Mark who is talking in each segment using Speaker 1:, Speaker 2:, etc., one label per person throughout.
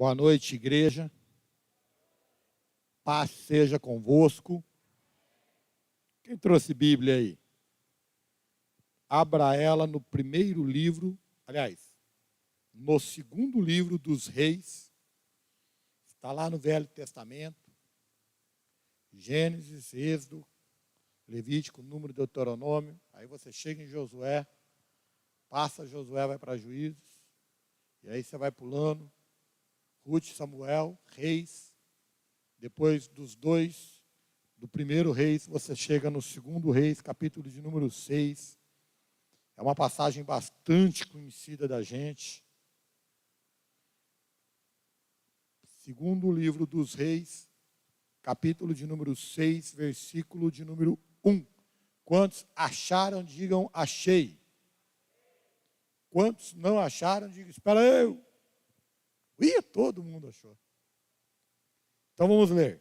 Speaker 1: Boa noite, igreja. Paz seja convosco. Quem trouxe Bíblia aí? Abra ela no primeiro livro, no segundo livro dos Reis. Está lá no Velho Testamento. Gênesis, Êxodo, Levítico, Número, Deuteronômio. Aí você chega em Josué, passa Josué, vai para Juízes. E aí você vai pulando. Ruth, Samuel, Reis. Depois do primeiro Reis, você chega no segundo Reis, capítulo de número 6. É uma passagem bastante conhecida da gente. Segundo livro dos Reis, capítulo de número 6, versículo de número 1. Quantos acharam, digam achei. Quantos não acharam, digam espera eu. Todo mundo achou. Então vamos ler.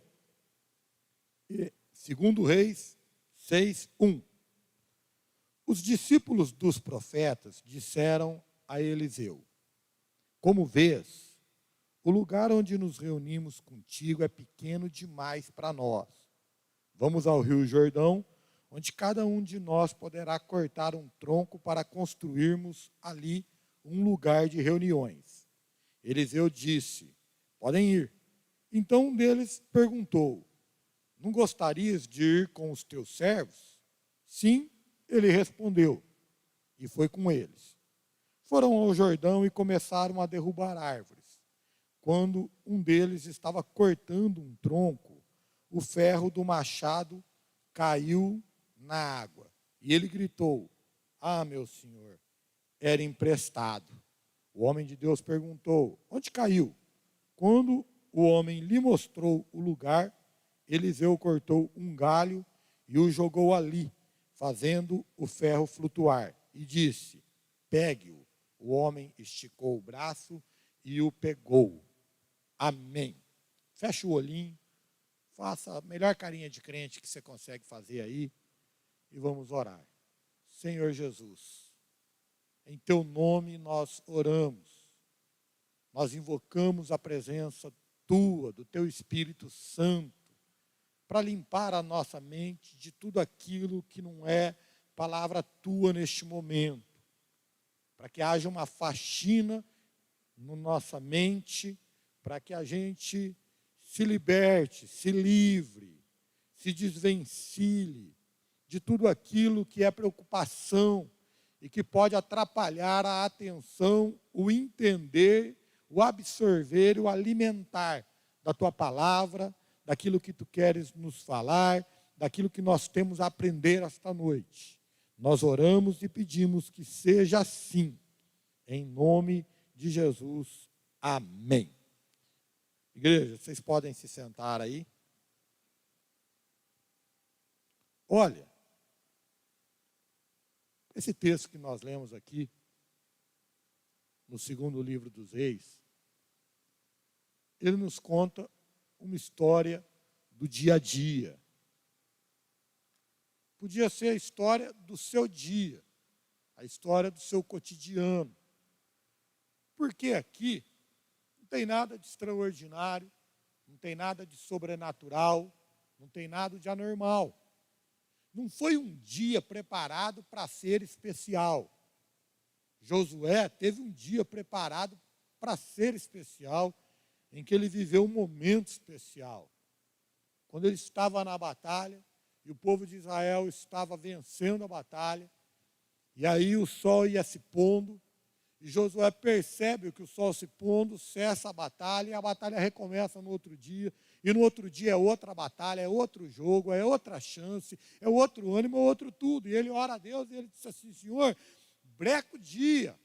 Speaker 1: Segundo Reis 6, 1. Os discípulos dos profetas disseram a Eliseu: como vês, o lugar onde nos reunimos contigo é pequeno demais para nós. Vamos ao rio Jordão, onde cada um de nós poderá cortar um tronco para construirmos ali um lugar de reuniões. Eliseu disse: podem ir. Então um deles perguntou: não gostarias de ir com os teus servos? Sim, ele respondeu, e foi com eles. Foram ao Jordão e começaram a derrubar árvores. Quando um deles estava cortando um tronco, o ferro do machado caiu na água. E ele gritou: ah, meu senhor, era emprestado. O homem de Deus perguntou: onde caiu? Quando o homem lhe mostrou o lugar, Eliseu cortou um galho e o jogou ali, fazendo o ferro flutuar. E disse: pegue-o. O homem esticou o braço e o pegou. Amém. Fecha o olhinho, faça a melhor carinha de crente que você consegue fazer aí e vamos orar. Senhor Jesus, em teu nome nós oramos. Nós invocamos a presença tua, do teu Espírito Santo, para limpar a nossa mente de tudo aquilo que não é palavra tua neste momento. Para que haja uma faxina na nossa mente, para que a gente se liberte, se livre, se desvencilhe de tudo aquilo que é preocupação e que pode atrapalhar a atenção, o entender, o absorver e o alimentar da tua palavra, daquilo que tu queres nos falar, daquilo que nós temos a aprender esta noite. Nós oramos e pedimos que seja assim, em nome de Jesus. Amém. Igreja, vocês podem se sentar aí. Olha, esse texto que nós lemos aqui, no segundo livro dos Reis, ele nos conta uma história do dia a dia. Podia ser a história do seu dia, a história do seu cotidiano. Porque aqui não tem nada de extraordinário, não tem nada de sobrenatural, não tem nada de anormal. Não foi um dia preparado para ser especial. Josué teve um dia preparado para ser especial, em que ele viveu um momento especial. Quando ele estava na batalha, e o povo de Israel estava vencendo a batalha, e aí o sol ia se pondo, e Josué percebe que o sol se pondo, cessa a batalha, e a batalha recomeça no outro dia, e no outro dia é outra batalha, é outro jogo, é outra chance, é outro ânimo, é outro tudo. E ele ora a Deus, e ele disse assim: Senhor, breca o dia,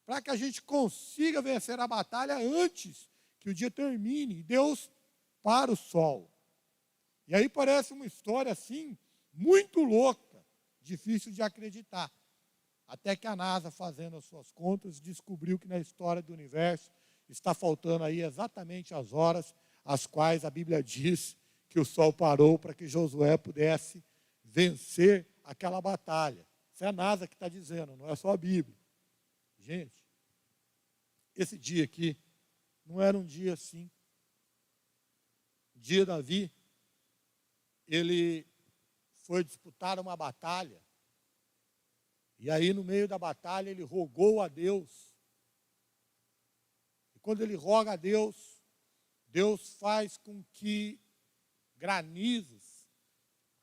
Speaker 1: para que a gente consiga vencer a batalha antes que o dia termine. E Deus para o sol. E aí parece uma história assim, muito louca, difícil de acreditar. Até que a NASA, fazendo as suas contas, descobriu que na história do universo está faltando aí exatamente as horas às quais a Bíblia diz que o sol parou para que Josué pudesse vencer aquela batalha. Isso é a NASA que está dizendo, não é só a Bíblia. Gente, esse dia aqui não era um dia assim. Um dia Davi, ele foi disputar uma batalha, e aí no meio da batalha ele rogou a Deus. E quando ele roga a Deus, Deus faz com que granizos,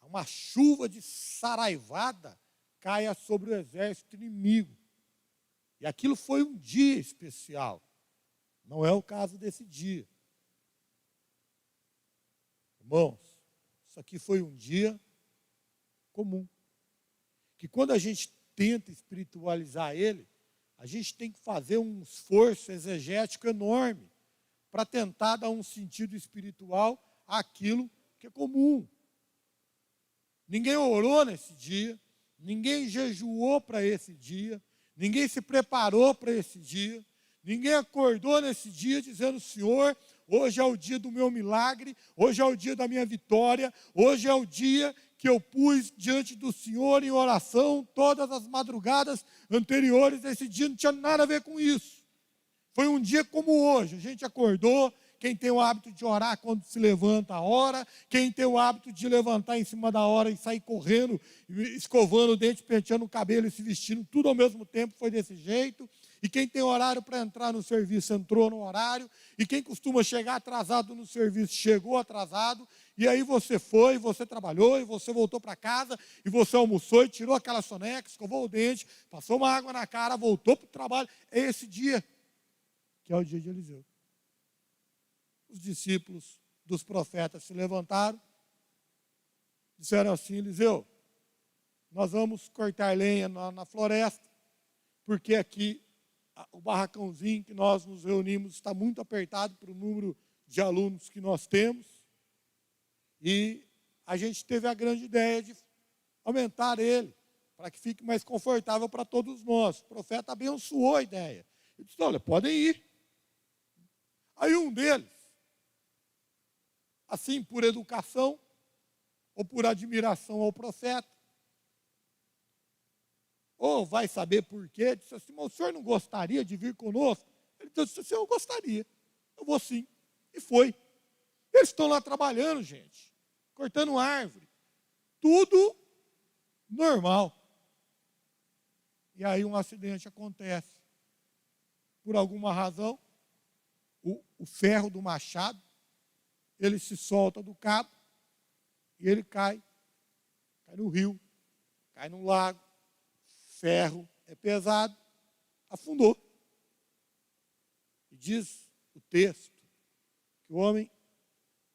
Speaker 1: uma chuva de saraivada caia sobre o exército inimigo. E aquilo foi um dia especial. Não é o caso desse dia. Irmãos, isso aqui foi um dia comum. Que quando a gente tenta espiritualizar ele, a gente tem que fazer um esforço exegético enorme para tentar dar um sentido espiritual àquilo que é comum. Ninguém orou nesse dia, ninguém jejuou para esse dia, ninguém se preparou para esse dia, ninguém acordou nesse dia dizendo: Senhor, hoje é o dia do meu milagre, hoje é o dia da minha vitória, hoje é o dia que eu pus diante do Senhor em oração todas as madrugadas anteriores. Esse dia não tinha nada a ver com isso. Foi um dia como hoje, a gente acordou. Quem tem o hábito de orar quando se levanta, ora. Quem tem o hábito de levantar em cima da hora e sair correndo, escovando o dente, penteando o cabelo e se vestindo, tudo ao mesmo tempo, foi desse jeito. E quem tem horário para entrar no serviço, entrou no horário. E quem costuma chegar atrasado no serviço, chegou atrasado. E aí você foi, você trabalhou, e você voltou para casa, e você almoçou, e tirou aquela soneca, escovou o dente, passou uma água na cara, voltou para o trabalho. É esse dia que é o dia de Eliseu. Os discípulos dos profetas se levantaram, disseram assim: Eliseu, nós vamos cortar lenha na floresta, porque aqui o barracãozinho que nós nos reunimos está muito apertado para o número de alunos que nós temos, e a gente teve a grande ideia de aumentar ele, para que fique mais confortável para todos nós. O profeta abençoou a ideia. Ele disse: olha, podem ir. Aí um deles, assim, por educação ou por admiração ao profeta, ou vai saber por quê, disse assim: mas o senhor não gostaria de vir conosco? Ele disse assim: eu gostaria, eu vou sim. E foi. Eles estão lá trabalhando, gente, cortando árvore, tudo normal. E aí um acidente acontece. Por alguma razão, o ferro do machado, ele se solta do cabo e ele cai no rio, cai no lago. Ferro é pesado, afundou. E diz o texto que o homem,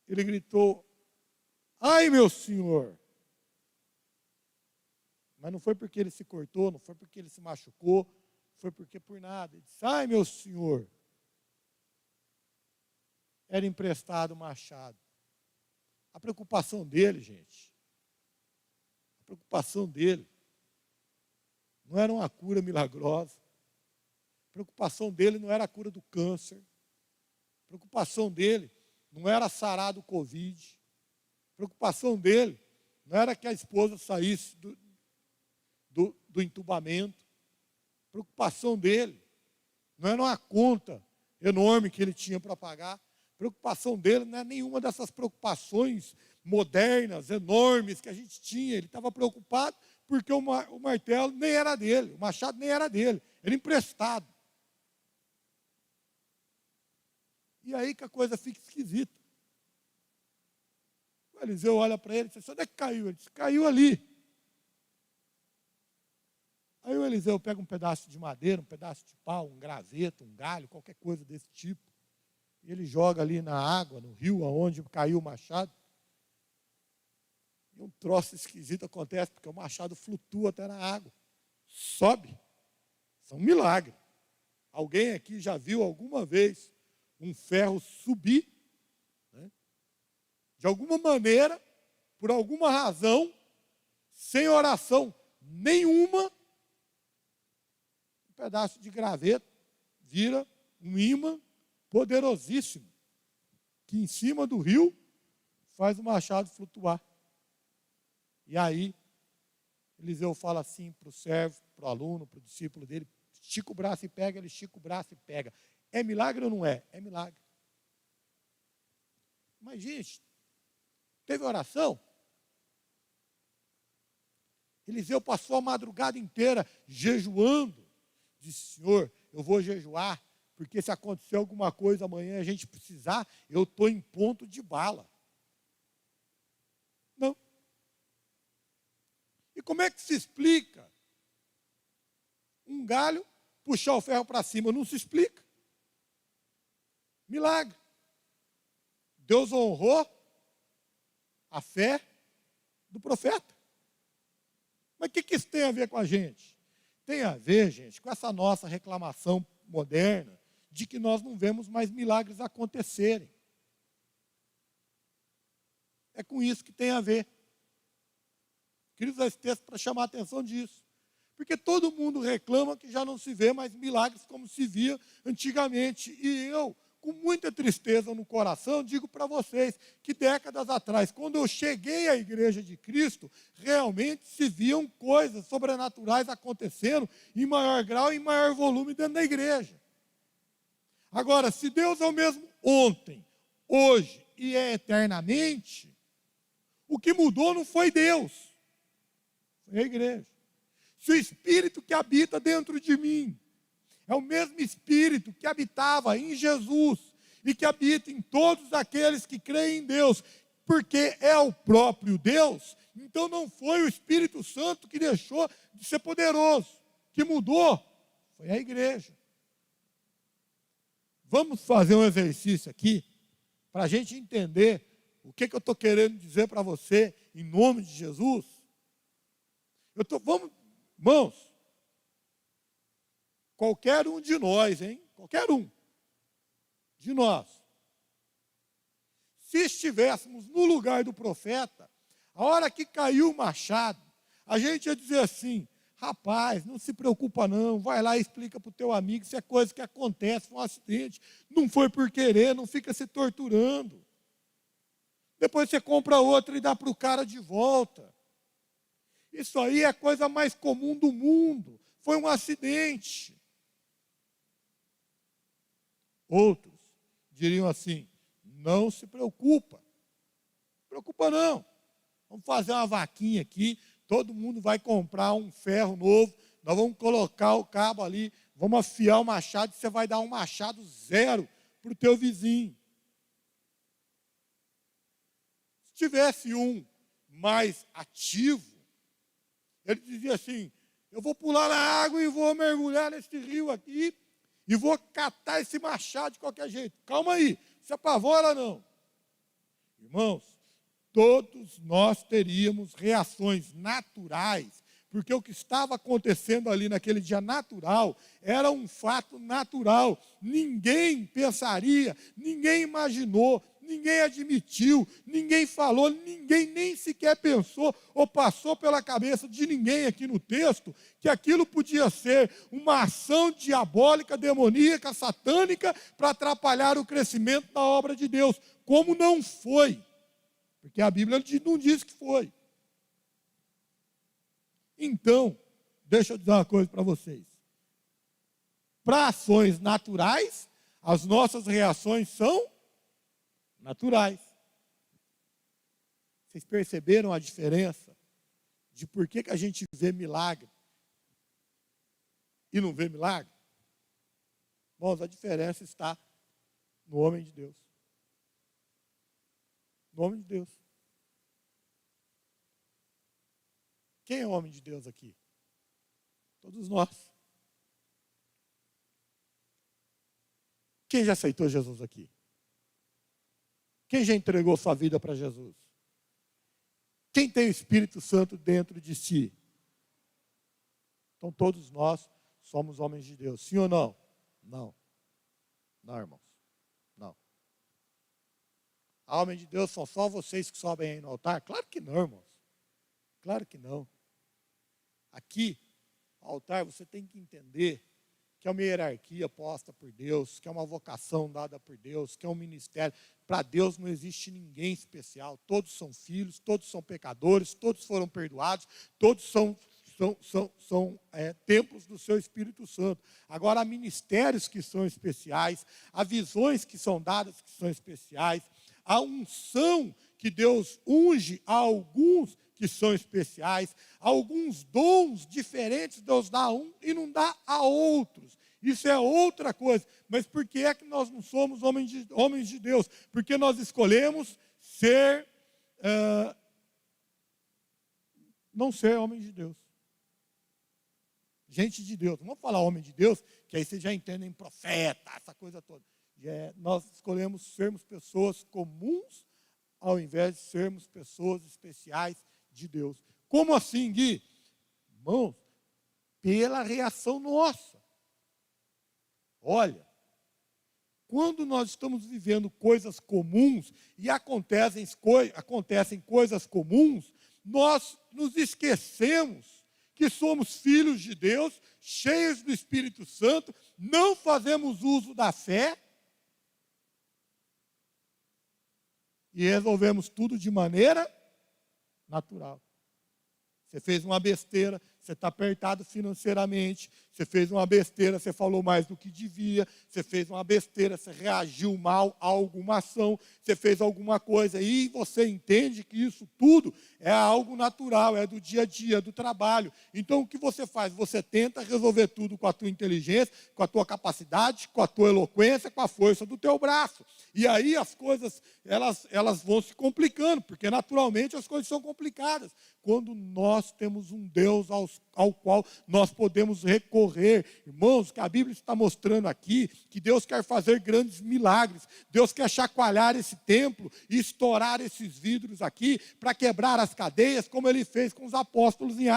Speaker 1: ele gritou: ai, meu senhor! Mas não foi porque ele se cortou, não foi porque ele se machucou, foi porque por nada. Ele disse: ai, meu senhor! Era emprestado o machado. A preocupação dele, gente, a preocupação dele não era uma cura milagrosa. A preocupação dele não era a cura do câncer. A preocupação dele não era sarar do Covid. A preocupação dele não era que a esposa saísse do entubamento. A preocupação dele não era uma conta enorme que ele tinha para pagar. A preocupação dele não é nenhuma dessas preocupações modernas, enormes que a gente tinha. Ele estava preocupado porque o martelo nem era dele, o machado nem era dele, era emprestado. E aí que a coisa fica esquisita. O Eliseu olha para ele e diz: onde é que caiu? Ele diz: caiu ali. Aí o Eliseu pega um pedaço de madeira, um pedaço de pau, um graveto, um galho, qualquer coisa desse tipo, e ele joga ali na água, no rio, aonde caiu o machado. E um troço esquisito acontece, porque o machado flutua até na água, sobe. Isso é um milagre. Alguém aqui já viu alguma vez um ferro subir? Né? De alguma maneira, por alguma razão, sem oração nenhuma, um pedaço de graveto vira um ímã poderosíssimo, que em cima do rio faz o machado flutuar. E aí, Eliseu fala assim para o servo, para o aluno, para o discípulo dele: estica o braço e pega. Ele estica o braço e pega. É milagre ou não é? É milagre. Mas, gente, teve oração? Eliseu passou a madrugada inteira jejuando. Disse, Senhor, eu vou jejuar, porque se acontecer alguma coisa amanhã e a gente precisar, eu estou em ponto de bala. Não. E como é que se explica um galho puxar o ferro para cima? Não se explica. Milagre. Deus honrou a fé do profeta. Mas o que isso tem a ver com a gente? Tem a ver, gente, com essa nossa reclamação moderna de que nós não vemos mais milagres acontecerem. É com isso que tem a ver. Queria usar esse texto para chamar a atenção disso. Porque todo mundo reclama que já não se vê mais milagres como se via antigamente. E eu, com muita tristeza no coração, digo para vocês que décadas atrás, quando eu cheguei à Igreja de Cristo, realmente se viam coisas sobrenaturais acontecendo em maior grau e em maior volume dentro da igreja. Agora, se Deus é o mesmo ontem, hoje e é eternamente, o que mudou não foi Deus, foi a igreja. Se o Espírito que habita dentro de mim é o mesmo Espírito que habitava em Jesus e que habita em todos aqueles que creem em Deus, porque é o próprio Deus, então não foi o Espírito Santo que deixou de ser poderoso, que mudou, foi a igreja. Vamos fazer um exercício aqui, para a gente entender o que eu estou querendo dizer para você, em nome de Jesus. Vamos, irmãos, qualquer um de nós, qualquer um de nós, se estivéssemos no lugar do profeta, a hora que caiu o machado, a gente ia dizer assim, rapaz, não se preocupa não, vai lá e explica para o teu amigo se é coisa que acontece, foi um acidente, não foi por querer, não fica se torturando. Depois você compra outra e dá para o cara de volta. Isso aí é a coisa mais comum do mundo, foi um acidente. Outros diriam assim, não se preocupa não, vamos fazer uma vaquinha aqui, todo mundo vai comprar um ferro novo, nós vamos colocar o cabo ali, vamos afiar o machado e você vai dar um machado zero para o teu vizinho. Se tivesse um mais ativo, ele dizia assim, eu vou pular na água e vou mergulhar nesse rio aqui e vou catar esse machado de qualquer jeito. Calma aí, se apavora não. Irmãos, todos nós teríamos reações naturais, porque o que estava acontecendo ali naquele dia natural era um fato natural. Ninguém pensaria, ninguém imaginou, ninguém admitiu, ninguém falou, ninguém nem sequer pensou ou passou pela cabeça de ninguém aqui no texto que aquilo podia ser uma ação diabólica, demoníaca, satânica para atrapalhar o crescimento da obra de Deus, como não foi. Porque a Bíblia não diz que foi. Então, deixa eu dizer uma coisa para vocês. Para ações naturais, as nossas reações são naturais. Vocês perceberam a diferença de por que a gente vê milagre e não vê milagre? Bom, a diferença está no homem de Deus. No homem de Deus. Quem é o homem de Deus aqui? Todos nós. Quem já aceitou Jesus aqui? Quem já entregou sua vida para Jesus? Quem tem o Espírito Santo dentro de si? Então todos nós somos homens de Deus. Sim ou não? Não. Não, irmãos. Não. A homem de Deus são só vocês que sobem aí no altar? Claro que não, irmãos. Claro que não. Aqui, ao altar, você tem que entender que é uma hierarquia posta por Deus, que é uma vocação dada por Deus, que é um ministério. Para Deus não existe ninguém especial. Todos são filhos, todos são pecadores, todos foram perdoados, todos são templos do seu Espírito Santo. Agora, há ministérios que são especiais, há visões que são dadas que são especiais, há unção que Deus unge a alguns que são especiais, há alguns dons diferentes Deus dá a um e não dá a outros. Isso é outra coisa. Mas por que é que nós não somos homens de Deus? Porque nós escolhemos não ser homem de Deus. Gente de Deus. Não vamos falar homem de Deus, que aí vocês já entendem profeta, essa coisa toda. Nós escolhemos sermos pessoas comuns, ao invés de sermos pessoas especiais de Deus. Como assim, Gui? Irmãos, pela reação nossa. Olha, quando nós estamos vivendo coisas comuns e acontecem coisas comuns, nós nos esquecemos que somos filhos de Deus, cheios do Espírito Santo, não fazemos uso da fé e resolvemos tudo de maneira natural. Você fez uma besteira, você está apertado financeiramente, você fez uma besteira, você falou mais do que devia, você fez uma besteira, você reagiu mal a alguma ação, você fez alguma coisa e você entende que isso tudo é algo natural, é do dia a dia, do trabalho. Então o que você faz? Você tenta resolver tudo com a tua inteligência, com a tua capacidade, com a tua eloquência, com a força do teu braço. E aí as coisas, elas vão se complicando, porque naturalmente as coisas são complicadas. Quando nós temos um Deus ao qual nós podemos recorrer. Irmãos, que a Bíblia está mostrando aqui, que Deus quer fazer grandes milagres. Deus quer chacoalhar esse templo e estourar esses vidros aqui para quebrar as cadeias, como Ele fez com os apóstolos em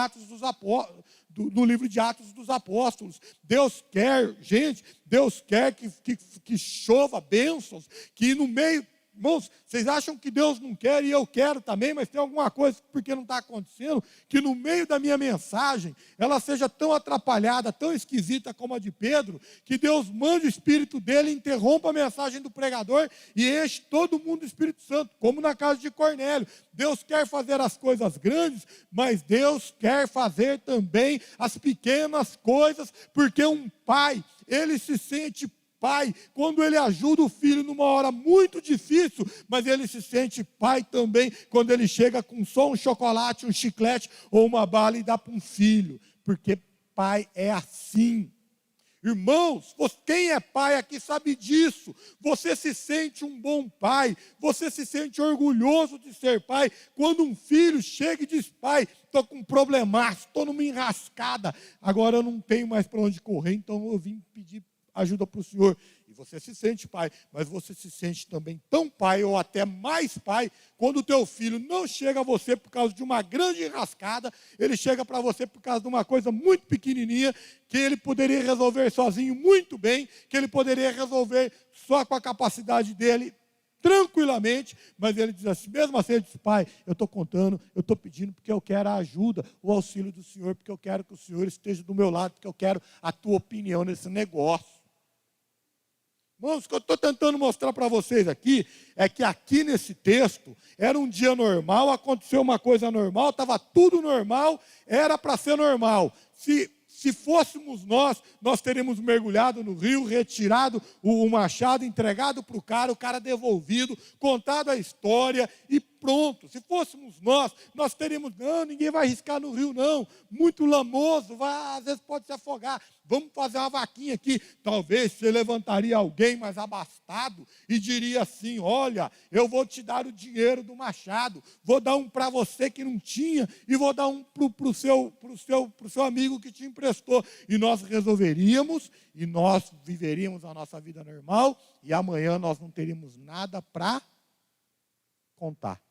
Speaker 1: no livro de Atos dos Apóstolos. Deus quer, gente, Deus quer que chova bênçãos, que no meio... Irmãos, vocês acham que Deus não quer e eu quero também, mas tem alguma coisa porque não está acontecendo, que no meio da minha mensagem, ela seja tão atrapalhada, tão esquisita como a de Pedro, que Deus mande o Espírito dele, interrompa a mensagem do pregador e enche todo mundo do Espírito Santo, como na casa de Cornélio. Deus quer fazer as coisas grandes, mas Deus quer fazer também as pequenas coisas, porque um pai, ele se sente pai quando ele ajuda o filho numa hora muito difícil, mas ele se sente pai também quando ele chega com só um chocolate, um chiclete ou uma bala e dá para um filho, porque pai é assim. Irmãos, quem é pai aqui sabe disso. Você se sente um bom pai, você se sente orgulhoso de ser pai, quando um filho chega e diz: pai, estou com um problemaço, estou numa enrascada, agora eu não tenho mais para onde correr, então eu vim pedir ajuda para o Senhor. E você se sente pai, mas você se sente também tão pai ou até mais pai quando o teu filho não chega a você por causa de uma grande enrascada, ele chega para você por causa de uma coisa muito pequenininha que ele poderia resolver sozinho muito bem, que ele poderia resolver só com a capacidade dele tranquilamente, mas ele diz assim, mesmo assim ele diz: pai, eu estou contando, eu estou pedindo porque eu quero a ajuda, o auxílio do Senhor, porque eu quero que o Senhor esteja do meu lado, porque eu quero a tua opinião nesse negócio. Irmãos, o que eu estou tentando mostrar para vocês aqui, é que aqui nesse texto, era um dia normal, aconteceu uma coisa normal, estava tudo normal, era para ser normal. Se fôssemos nós teríamos mergulhado no rio, retirado o machado, entregado para o cara devolvido, contado a história e pronto. Se fôssemos nós teríamos: não, ninguém vai arriscar no rio não, muito lamoso, às vezes pode se afogar, vamos fazer uma vaquinha aqui. Talvez você levantaria alguém mais abastado e diria assim: olha, eu vou te dar o dinheiro do machado, vou dar um para você que não tinha e vou dar um para o seu amigo que te emprestou. E nós resolveríamos e nós viveríamos a nossa vida normal e amanhã nós não teríamos nada para contar.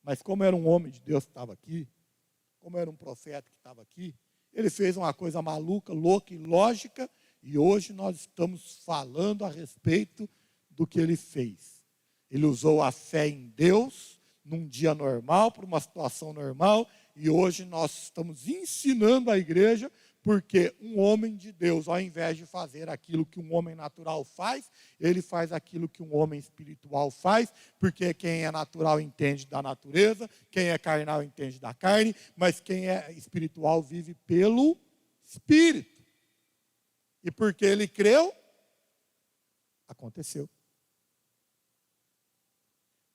Speaker 1: Mas como era um homem de Deus que estava aqui, como era um profeta que estava aqui, ele fez uma coisa maluca, louca e lógica, e hoje nós estamos falando a respeito do que ele fez. Ele usou a fé em Deus num dia normal, para uma situação normal, e hoje nós estamos ensinando a igreja Porque um homem de Deus, ao invés de fazer aquilo que um homem natural faz, ele faz aquilo que um homem espiritual faz, porque quem é natural entende da natureza, quem é carnal entende da carne, mas quem é espiritual vive pelo Espírito. E porque ele creu, aconteceu.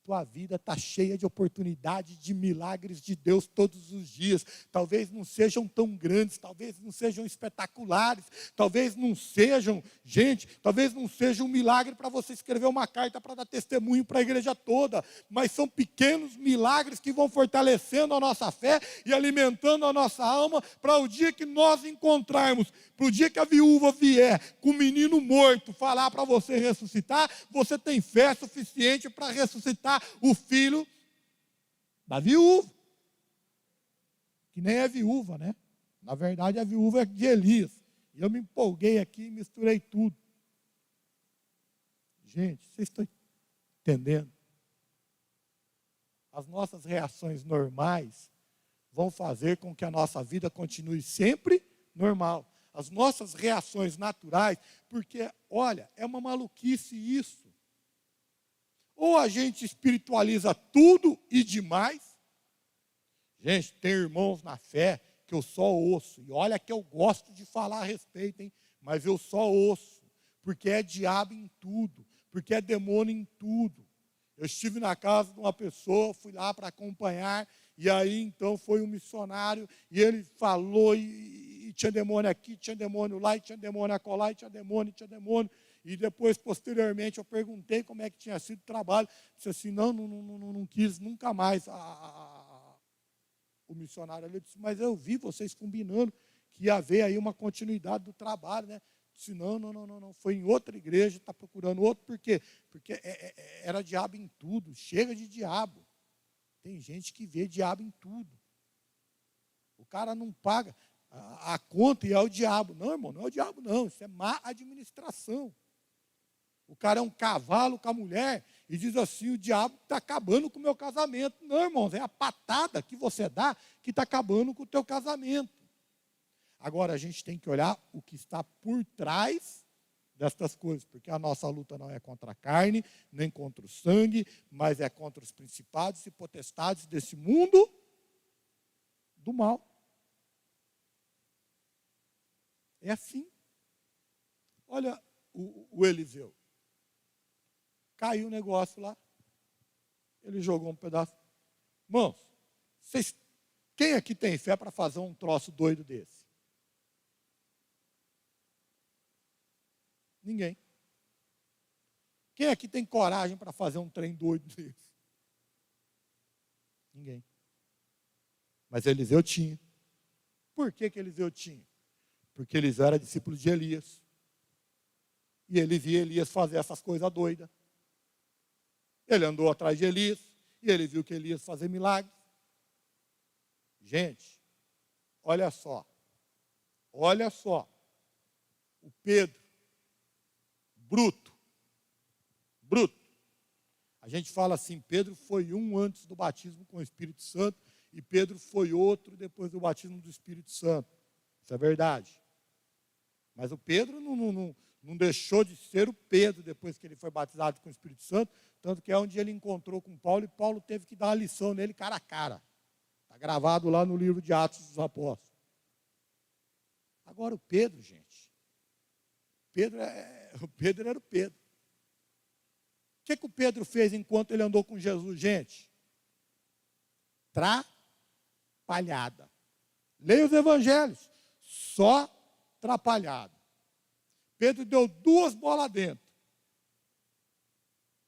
Speaker 1: Tua vida está cheia de oportunidades, de milagres de Deus todos os dias. Talvez não sejam tão grandes, talvez não sejam espetaculares, talvez não sejam, gente, talvez não seja um milagre para você escrever uma carta para dar testemunho para a igreja toda, mas são pequenos milagres que vão fortalecendo a nossa fé e alimentando a nossa alma para o dia que nós encontrarmos, para o dia que a viúva vier com o menino morto falar para você ressuscitar, você tem fé suficiente para ressuscitar o filho da viúva, que nem é viúva, né? Na verdade, a viúva é de Elias. E eu me empolguei aqui e misturei tudo. Gente, vocês estão entendendo? As nossas reações normais vão fazer com que a nossa vida continue sempre normal. As nossas reações naturais, porque, olha, é uma maluquice isso. Ou a gente espiritualiza tudo e demais. Gente, tem irmãos na fé que eu só ouço. E olha que eu gosto de falar a respeito, hein? Mas eu só ouço. Porque é diabo em tudo. Porque é demônio em tudo. Eu estive na casa de uma pessoa, fui lá para acompanhar. E aí, então, foi um missionário. E ele falou, e tinha demônio aqui, tinha demônio lá, e tinha demônio acolá, e tinha demônio, e tinha demônio. E depois, posteriormente, eu perguntei como é que tinha sido o trabalho. Disse assim, não quis nunca mais o missionário. Ele disse, mas eu vi vocês combinando que ia haver aí uma continuidade do trabalho, né? Disse, não, foi em outra igreja, está procurando outro. Por quê? Porque era diabo em tudo, chega de diabo. Tem gente que vê diabo em tudo. O cara não paga a conta e é o diabo. Não, irmão, não é o diabo não, isso é má administração. O cara é um cavalo com a mulher e diz assim, o diabo está acabando com o meu casamento. Não, irmãos, é a patada que você dá que está acabando com o teu casamento. Agora, a gente tem que olhar o que está por trás destas coisas, porque a nossa luta não é contra a carne, nem contra o sangue, mas é contra os principados e potestades desse mundo do mal. É assim. Olha o Eliseu. Caiu o negócio lá. Ele jogou um pedaço. Irmãos, quem aqui tem fé para fazer um troço doido desse? Ninguém. Quem aqui tem coragem para fazer um trem doido desse? Ninguém. Mas Eliseu tinha. Por que Eliseu tinha? Porque Eliseu era discípulo de Elias. E ele via Elias fazer essas coisas doidas. Ele andou atrás de Elias. E ele viu que Elias fazia milagres. Gente, olha só. Olha só. O Pedro. Bruto. A gente fala assim, Pedro foi um antes do batismo com o Espírito Santo e Pedro foi outro depois do batismo do Espírito Santo. Isso é verdade. Mas o Pedro não deixou de ser o Pedro depois que ele foi batizado com o Espírito Santo, tanto que é onde ele encontrou com Paulo e Paulo teve que dar uma lição nele cara a cara. Está gravado lá no livro de Atos dos Apóstolos. Agora o Pedro, gente, o Pedro era o Pedro. O que o Pedro fez enquanto ele andou com Jesus, gente? Trapalhada. Leia os evangelhos. Só trapalhada. Pedro deu 2 bolas dentro.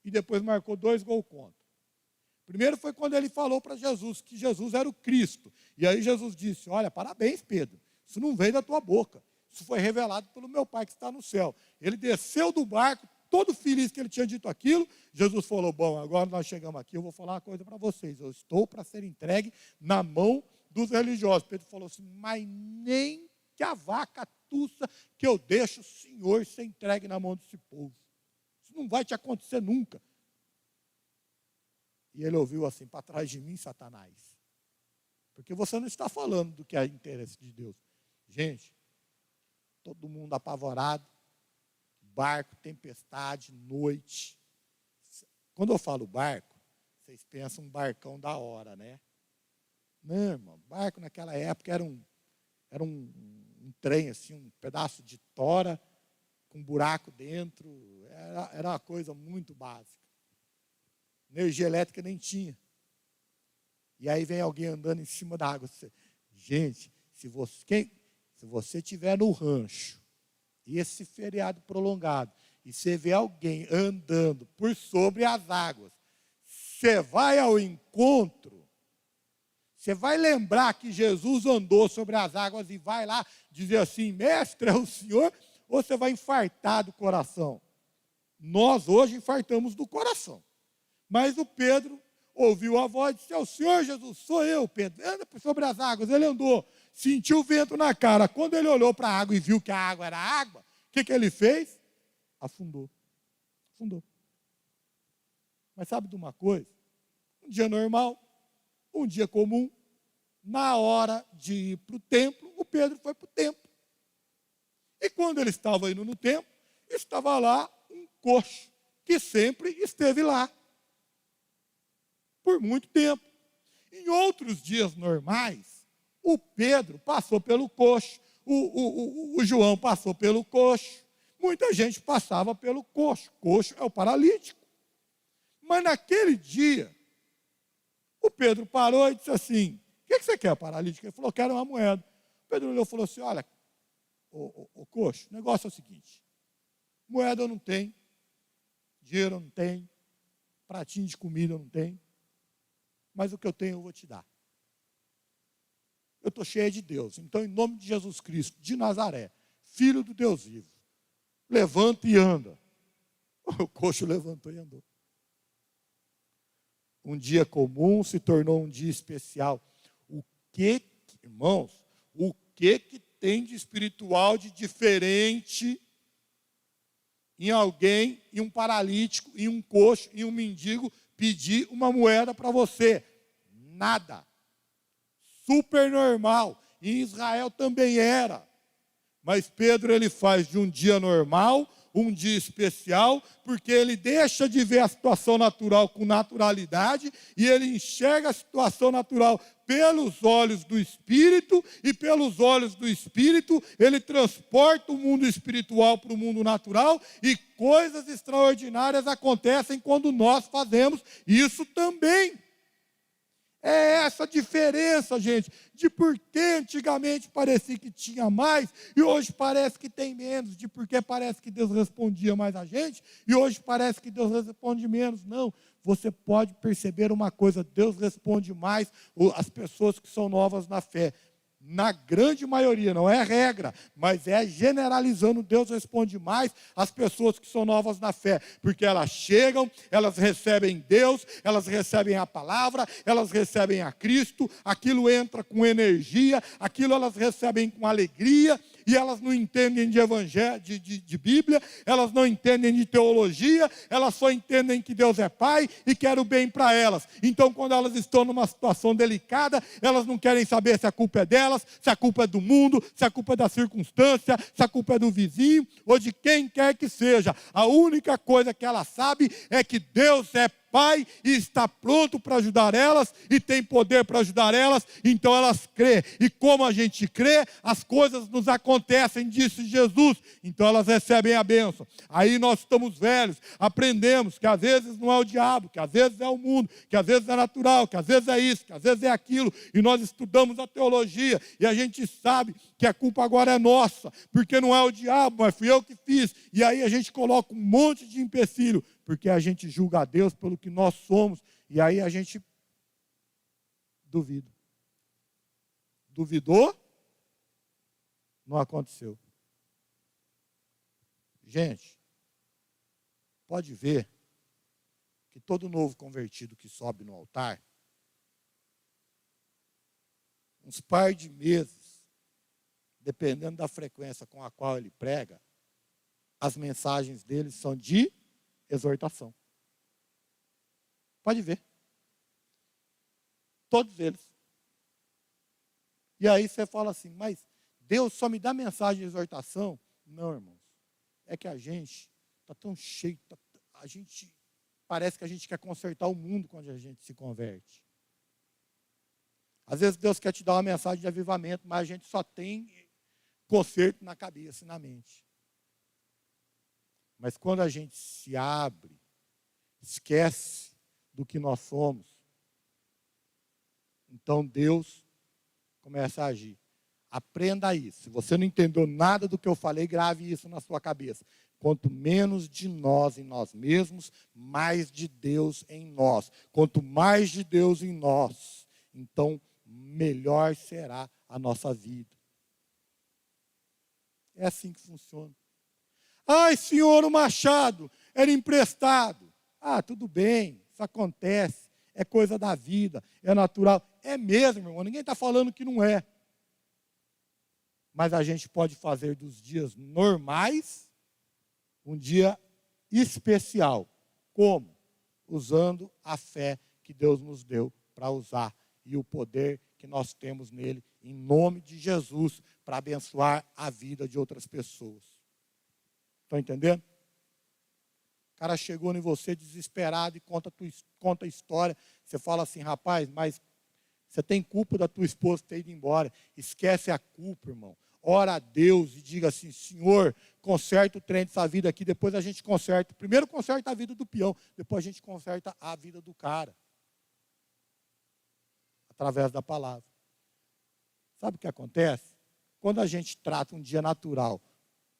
Speaker 1: E depois marcou 2 gols contra. Primeiro foi quando ele falou para Jesus que Jesus era o Cristo. E aí Jesus disse, olha, parabéns, Pedro. Isso não veio da tua boca. Isso foi revelado pelo meu Pai que está no céu. Ele desceu do barco, todo feliz que ele tinha dito aquilo. Jesus falou, bom, agora nós chegamos aqui, eu vou falar uma coisa para vocês. Eu estou para ser entregue na mão dos religiosos. Pedro falou assim, mas nem que a vaca tussa que eu deixo o Senhor ser entregue na mão desse povo. Isso não vai te acontecer nunca. E ele ouviu assim, para trás de mim, Satanás. Porque você não está falando do que é interesse de Deus. Gente, todo mundo apavorado, barco, tempestade, noite. Quando eu falo barco, vocês pensam um barcão da hora, né? Não, irmão, barco naquela época era um trem, assim, um pedaço de tora com buraco dentro, era uma coisa muito básica. Energia elétrica nem tinha. E aí vem alguém andando em cima da água. Gente, se você estiver no rancho, e esse feriado prolongado, e você vê alguém andando por sobre as águas, você vai ao encontro, você vai lembrar que Jesus andou sobre as águas e vai lá dizer assim, mestre, é o Senhor, ou você vai infartar do coração? Nós hoje infartamos do coração. Mas o Pedro ouviu a voz e disse, é o Senhor Jesus, sou eu, Pedro, anda sobre as águas. Ele andou, sentiu o vento na cara. Quando ele olhou para a água e viu que a água era água, o que ele fez? Afundou. Mas sabe de uma coisa? Um dia normal, um dia comum, na hora de ir para o templo, o Pedro foi para o templo. E quando ele estava indo no templo, estava lá um coxo, que sempre esteve lá, por muito tempo. Em outros dias normais, o Pedro passou pelo coxo, o João passou pelo coxo, muita gente passava pelo coxo. Coxo é o paralítico. Mas naquele dia, o Pedro parou e disse assim, o que você quer, paralítico? Ele falou, quero uma moeda. O Pedro olhou e falou assim, olha, o coxo, o negócio é o seguinte, moeda eu não tenho, dinheiro eu não tenho, pratinho de comida eu não tenho, mas o que eu tenho eu vou te dar. Eu estou cheio de Deus, então em nome de Jesus Cristo, de Nazaré, Filho do Deus vivo, levanta e anda. O coxo levantou e andou. Um dia comum se tornou um dia especial. Irmãos, o que tem de espiritual de diferente em alguém, em um paralítico, em um coxo, em um mendigo, pedir uma moeda para você? Nada. Super normal. Em Israel também era. Mas Pedro, ele faz de um dia normal um dia especial, porque ele deixa de ver a situação natural com naturalidade e ele enxerga a situação natural pelos olhos do Espírito, e pelos olhos do Espírito ele transporta o mundo espiritual para o mundo natural, e coisas extraordinárias acontecem quando nós fazemos isso também. É essa diferença, gente, de por que antigamente parecia que tinha mais e hoje parece que tem menos, de por que parece que Deus respondia mais a gente e hoje parece que Deus responde menos. Não, você pode perceber uma coisa, Deus responde mais as pessoas que são novas na fé. Na grande maioria, não é regra, mas é generalizando, Deus responde mais às pessoas que são novas na fé, porque elas chegam, elas recebem Deus, elas recebem a palavra, elas recebem a Cristo, aquilo entra com energia, aquilo elas recebem com alegria, e elas não entendem de evangelho, de Bíblia, elas não entendem de teologia, elas só entendem que Deus é Pai e quer o bem para elas. Então, quando elas estão numa situação delicada, elas não querem saber se a culpa é delas, se a culpa é do mundo, se a culpa é da circunstância, se a culpa é do vizinho ou de quem quer que seja. A única coisa que ela sabe é que Deus é Pai e está pronto para ajudar elas e tem poder para ajudar elas, então elas crê. E como a gente crê, as coisas nos acontecem, disse Jesus. Então elas recebem a bênção. Aí nós estamos velhos, aprendemos que às vezes não é o diabo, que às vezes é o mundo, que às vezes é natural, que às vezes é isso, que às vezes é aquilo. E nós estudamos a teologia e a gente sabe que a culpa agora é nossa, porque não é o diabo, mas fui eu que fiz. E aí a gente coloca um monte de empecilho, porque a gente julga a Deus pelo que nós somos, e aí a gente duvida. Duvidou? Não aconteceu. Gente, pode ver que todo novo convertido que sobe no altar, uns par de meses, dependendo da frequência com a qual ele prega, as mensagens dele são de exortação. Pode ver. Todos eles. E aí você fala assim, mas Deus só me dá mensagem de exortação. Não, irmãos. É que a gente está tão cheio, a gente parece que a gente quer consertar o mundo quando a gente se converte. Às vezes Deus quer te dar uma mensagem de avivamento, mas a gente só tem conserto na cabeça e na mente. Mas quando a gente se abre, esquece do que nós somos, então Deus começa a agir. Aprenda isso. Se você não entendeu nada do que eu falei, grave isso na sua cabeça. Quanto menos de nós em nós mesmos, mais de Deus em nós. Quanto mais de Deus em nós, então melhor será a nossa vida. É assim que funciona. Ai, senhor, o machado era emprestado. Ah, tudo bem, isso acontece. É coisa da vida, é natural. É mesmo, meu irmão, ninguém está falando que não é. Mas a gente pode fazer dos dias normais um dia especial. Como? Usando a fé que Deus nos deu para usar e o poder que nós temos nele, em nome de Jesus, para abençoar a vida de outras pessoas. Estão entendendo? O cara chegou em você desesperado e conta a história. Você fala assim, rapaz, mas você tem culpa da tua esposa ter ido embora. Esquece a culpa, irmão. Ora a Deus e diga assim, Senhor, conserta o trem dessa vida aqui, depois a gente conserta. Primeiro conserta a vida do peão, depois a gente conserta a vida do cara. Através da palavra. Sabe o que acontece? Quando a gente trata um dia natural,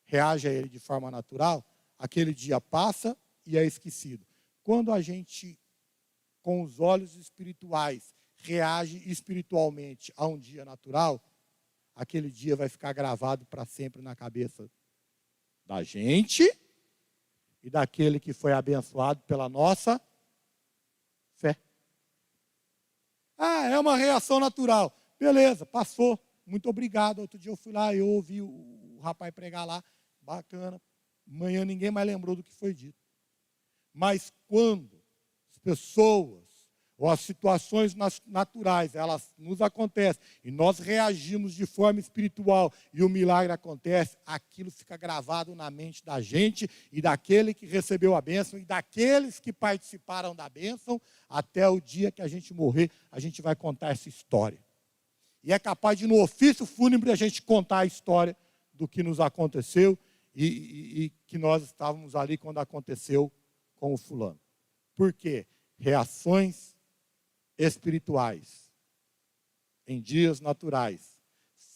Speaker 1: reage a ele de forma natural, aquele dia passa e é esquecido. Quando a gente, com os olhos espirituais, reage espiritualmente a um dia natural, aquele dia vai ficar gravado para sempre na cabeça da gente e daquele que foi abençoado pela nossa fé. Ah, é uma reação natural. Beleza, passou. Muito obrigado. Outro dia eu fui lá, eu ouvi o rapaz pregar lá. Bacana. Amanhã ninguém mais lembrou do que foi dito. Mas quando as pessoas ou as situações naturais, elas nos acontecem, e nós reagimos de forma espiritual, e o milagre acontece, aquilo fica gravado na mente da gente, e daquele que recebeu a bênção, e daqueles que participaram da bênção, até o dia que a gente morrer, a gente vai contar essa história. E é capaz de, no ofício fúnebre, a gente contar a história do que nos aconteceu, e que nós estávamos ali quando aconteceu com o fulano. Por quê? Reações espirituais em dias naturais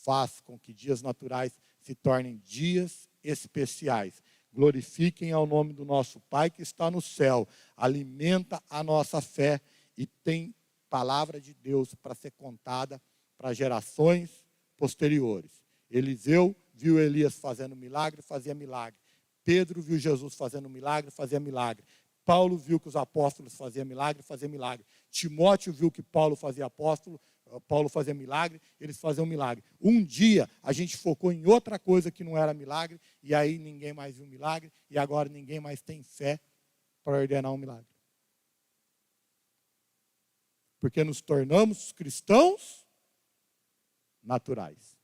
Speaker 1: faz com que dias naturais se tornem dias especiais. Glorifiquem ao nome do nosso Pai que está no céu, alimenta a nossa fé e tem palavra de Deus para ser contada para gerações posteriores. Eliseu viu Elias fazendo milagre, fazia milagre. Pedro viu Jesus fazendo milagre, fazia milagre. Paulo viu que os apóstolos faziam milagre, fazia milagre. Timóteo viu que Paulo fazia milagre, eles faziam milagre. Um dia a gente focou em outra coisa que não era milagre, e aí ninguém mais viu milagre, e agora ninguém mais tem fé para ordenar um milagre. Porque nos tornamos cristãos naturais.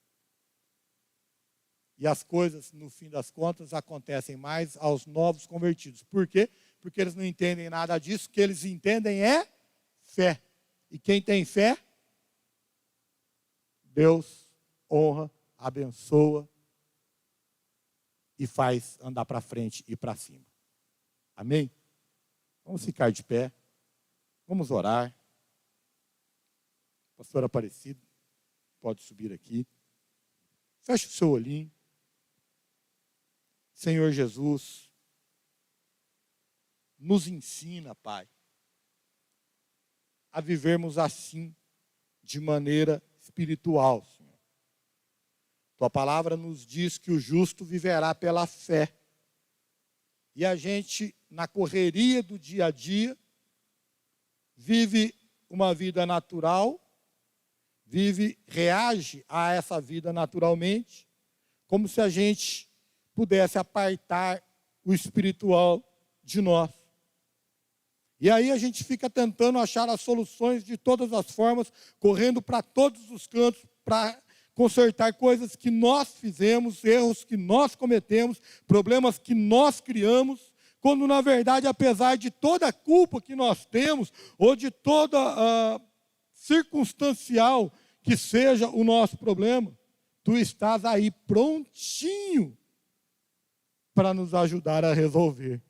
Speaker 1: E as coisas, no fim das contas, acontecem mais aos novos convertidos. Por quê? Porque eles não entendem nada disso. O que eles entendem é fé. E quem tem fé, Deus honra, abençoa e faz andar para frente e para cima. Amém? Vamos ficar de pé. Vamos orar. Pastor Aparecido, pode subir aqui. Feche o seu olhinho. Senhor Jesus, nos ensina, Pai, a vivermos assim, de maneira espiritual, Senhor. Tua palavra nos diz que o justo viverá pela fé. E a gente, na correria do dia a dia, vive uma vida natural, reage a essa vida naturalmente, como se a gente pudesse apartar o espiritual de nós. E aí a gente fica tentando achar as soluções de todas as formas, correndo para todos os cantos, para consertar coisas que nós fizemos, erros que nós cometemos, problemas que nós criamos, quando na verdade, apesar de toda a culpa que nós temos, ou de toda circunstancial que seja o nosso problema, tu estás aí prontinho para nos ajudar a resolver.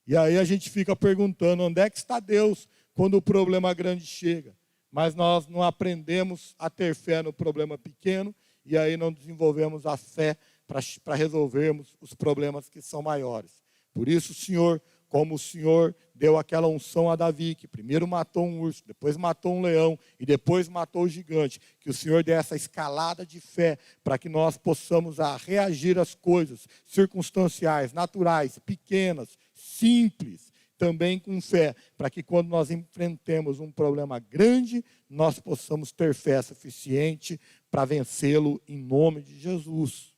Speaker 1: E aí a gente fica perguntando, onde é que está Deus quando o problema grande chega? Mas nós não aprendemos a ter fé no problema pequeno, e aí não desenvolvemos a fé para resolvermos os problemas que são maiores. Por isso, Senhor, como o Senhor deu aquela unção a Davi, que primeiro matou um urso, depois matou um leão e depois matou o gigante, que o Senhor dê essa escalada de fé para que nós possamos reagir às coisas circunstanciais, naturais, pequenas, simples, também com fé, para que quando nós enfrentemos um problema grande, nós possamos ter fé suficiente para vencê-lo em nome de Jesus.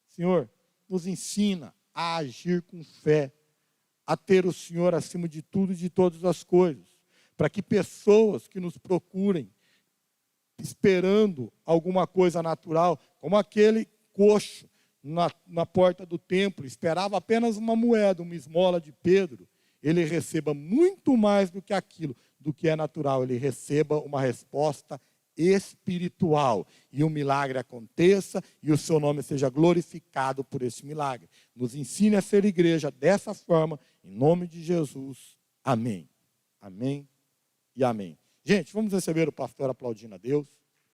Speaker 1: Senhor, nos ensina a agir com fé, a ter o Senhor acima de tudo e de todas as coisas, para que pessoas que nos procurem, esperando alguma coisa natural, como aquele coxo na porta do templo, esperava apenas uma moeda, uma esmola de Pedro, ele receba muito mais do que aquilo, do que é natural, ele receba uma resposta espiritual, e um milagre aconteça, e o seu nome seja glorificado por esse milagre. Nos ensine a ser igreja dessa forma, em nome de Jesus. Amém. Amém e amém. Gente, vamos receber o pastor aplaudindo a Deus.